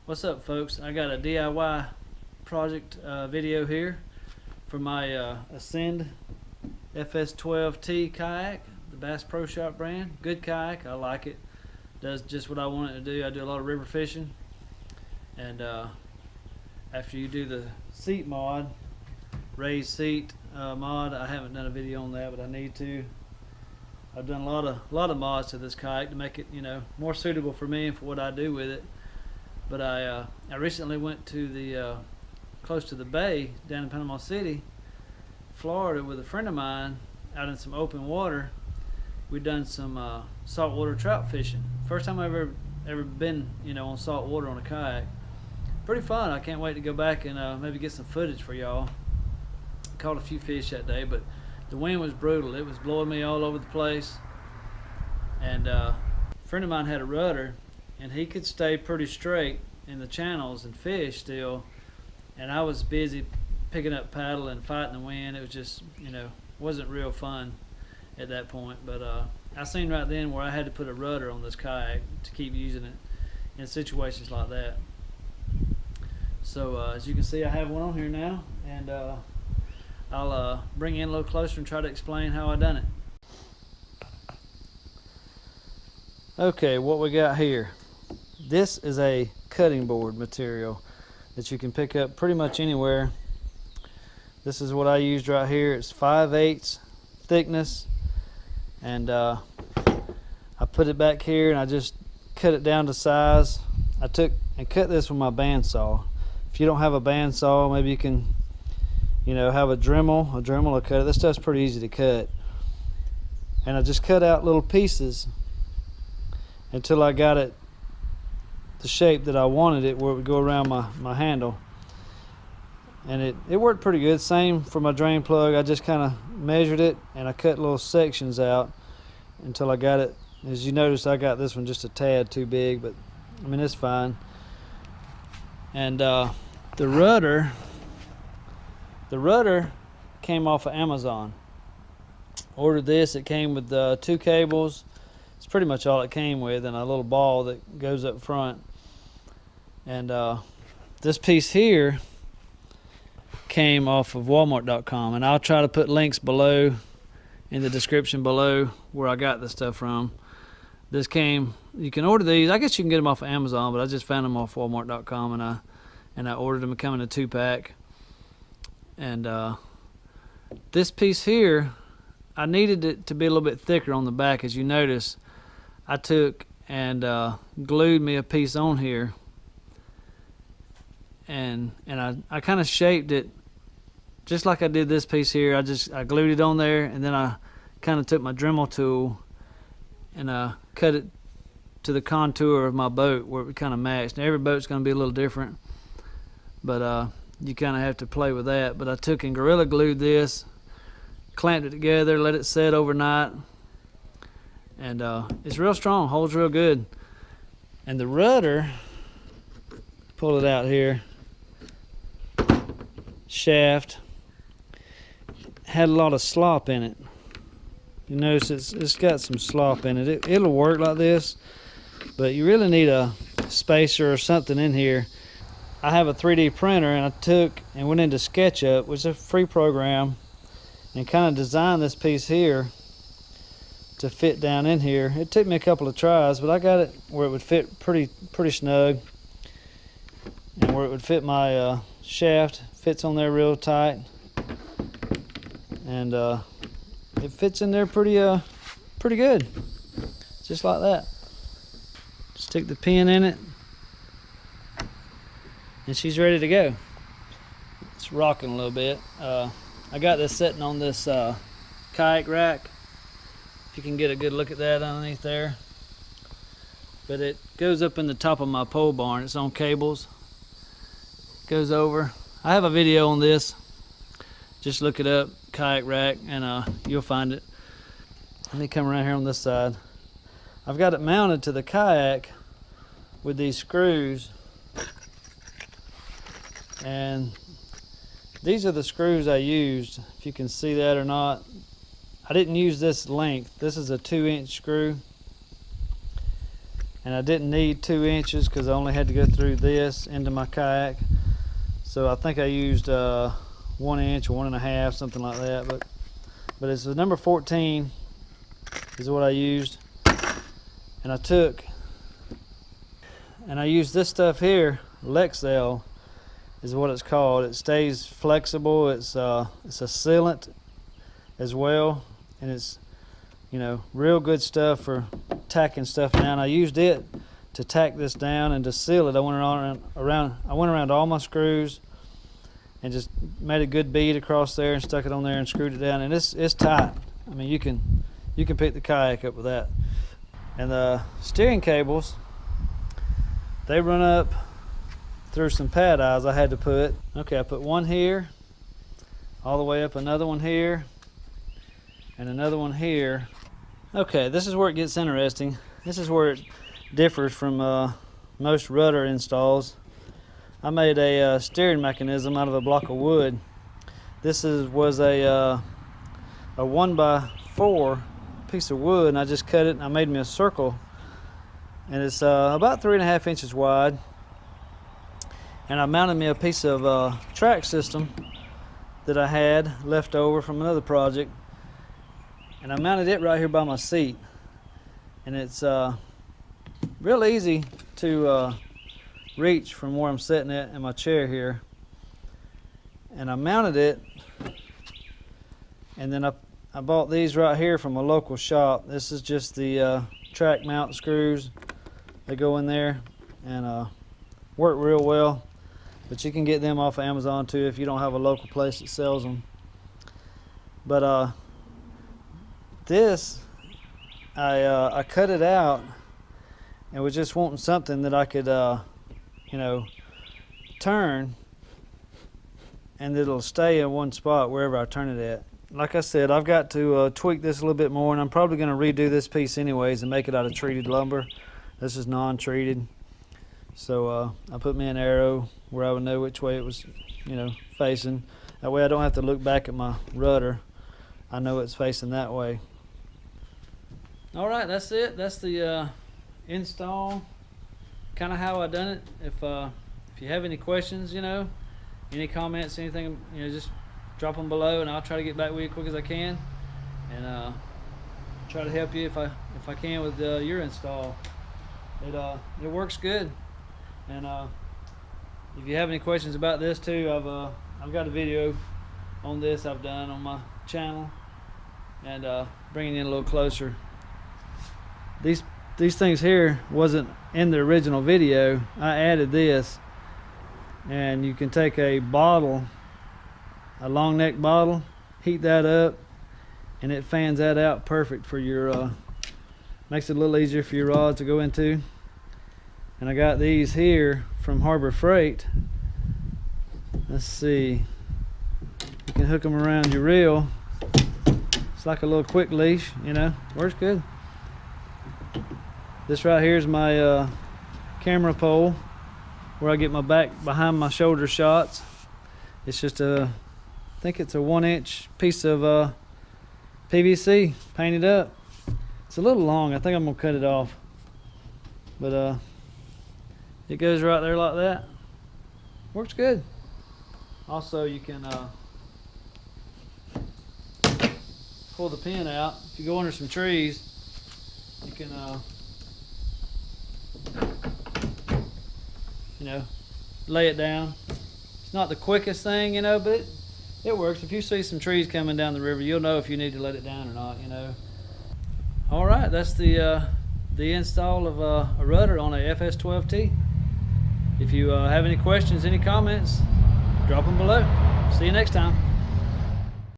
What's up, folks? I got a DIY project video here for my Ascend FS12T kayak, the Bass Pro Shop brand. Good kayak, I like it. Does just what I want it to do. I do a lot of river fishing, and after you do the seat mod, raised seat mod, I haven't done a video on that, but I need to. I've done a lot of mods to this kayak to make it, more suitable for me and for what I do with it. But I recently went to the close to the bay down in Panama City, Florida, with a friend of mine out in some open water. We've done some saltwater trout fishing. First time I've ever been, on salt water on a kayak. Pretty fun. I can't wait to go back and maybe get some footage for y'all. Caught a few fish that day, but the wind was brutal. It was blowing me all over the place. And a friend of mine had a rudder, and he could stay pretty straight in the channels and fish still. And I was busy picking up paddle and fighting the wind. It was just, wasn't real fun at that point. But I seen right then where I had to put a rudder on this kayak to keep using it in situations like that. So as you can see, I have one on here now, and I'll bring it in a little closer and try to explain how I done it. Okay, what we got here. This is a cutting board material that you can pick up pretty much anywhere. This is what I used right here. It's 5/8 thickness, and I put it back here and I just cut it down to size. I took and cut this with my bandsaw. If you don't have a bandsaw, maybe you can have a Dremel. A Dremel will cut it. This stuff's pretty easy to cut. And I just cut out little pieces until I got it the shape that I wanted it, where it would go around my handle. And it worked pretty good. Same for my drain plug. I just kind of measured it and I cut little sections out until I got it. As you notice, I got this one just a tad too big, but I mean, it's fine. And the rudder came off of Amazon. Ordered this. It came with 2 cables. It's pretty much all it came with, and a little ball that goes up front. And this piece here came off of Walmart.com, and I'll try to put links below in the description below where I got this stuff from. This came, you can order these. I guess you can get them off of Amazon, but I just found them off Walmart.com, and I ordered them to come in a 2-pack. And this piece here, I needed it to be a little bit thicker on the back. As you notice, I took and glued me a piece on here, and I kind of shaped it just like I did this piece here. I glued it on there, and then I kind of took my Dremel tool and cut it to the contour of my boat where it would kind of match. Now every boat's going to be a little different, but you kind of have to play with that. But I took and Gorilla Glued this, clamped it together, let it set overnight, and it's real strong, holds real good. And the rudder, pull it out here, shaft, had a lot of slop in it. You notice it's got some slop in it. It'll work like this, but you really need a spacer or something in here. I have a 3D printer, and I took and went into SketchUp, which is a free program, and kind of designed this piece here to fit down in here. It took me a couple of tries, but I got it where it would fit pretty snug, and where it would fit my shaft. Fits on there real tight, and it fits in there pretty good, just like that. Stick the pin in it, and she's ready to go. It's rocking a little bit. I got this sitting on this kayak rack. If you can get a good look at that underneath there. But it goes up in the top of my pole barn. It's on cables. Goes over. I have a video on this. Just look it up, kayak rack, and you'll find it. Let me come around here on this side. I've got it mounted to the kayak with these screws, and these are the screws I used. If you can see that or not, I didn't use this length. This is a 2-inch screw, and I didn't need 2 inches because I only had to go through this into my kayak. So I think I used 1 inch or 1.5, something like that. But it's the number 14 is what I used, and I used this stuff here. Lexel is what it's called. It stays flexible. It's a sealant as well, and it's, you know, real good stuff for tacking stuff down. I used it to tack this down and to seal it. I went around all my screws and just made a good bead across there and stuck it on there and screwed it down, and it's tight. I mean, you can pick the kayak up with that. And the steering cables, they run up through some pad eyes I had to put. Okay, I put one here, all the way up, another one here, and another one here. Okay, this is where it gets interesting. This is where it differs from most rudder installs. I made a steering mechanism out of a block of wood. This was a 1x4 piece of wood, and I just cut it and I made me a circle, and it's about 3.5 inches wide. And I mounted me a piece of track system that I had left over from another project, and I mounted it right here by my seat. And it's real easy to reach from where I'm sitting at in my chair here. And I mounted it, and then I bought these right here from a local shop. This is just the track mount screws. They go in there and work real well. But you can get them off of Amazon too if you don't have a local place that sells them. But this, I cut it out and was just wanting something that I could, you know, turn, and it'll stay in one spot wherever I turn it at. Like I said, I've got to tweak this a little bit more, and I'm probably going to redo this piece anyways and make it out of treated lumber. This is non-treated. So I put me an arrow where I would know which way it was, you know, facing. That way I don't have to look back at my rudder. I know it's facing that way. All right, that's it. That's the install, kind of how I done it. If you have any questions, you know, any comments, anything, you know, just drop them below, and I'll try to get back with you as quick as I can, and try to help you if I can with your install. It works good. And if you have any questions about this too, I've got a video on this I've done on my channel, and bringing it in a little closer. These things here wasn't in the original video. I added this, and you can take a bottle, a long neck bottle, heat that up, and it fans that out perfect for your makes it a little easier for your rod to go into. And I got these here from Harbor Freight. Let's see, you can hook them around your reel. It's like a little quick leash, you know, works good. This right here is my camera pole where I get my back behind my shoulder shots. It's just I think it's a 1-inch piece of PVC painted up. It's a little long. I think I'm gonna cut it off, but it goes right there like that. Works good. Also, you can pull the pin out. If you go under some trees, you can you know, lay it down. It's not the quickest thing, you know, but it works. If you see some trees coming down the river, you'll know if you need to let it down or not, you know. All right, that's the install of a rudder on a FS12T. If you have any questions, any comments, drop them below. See you next time.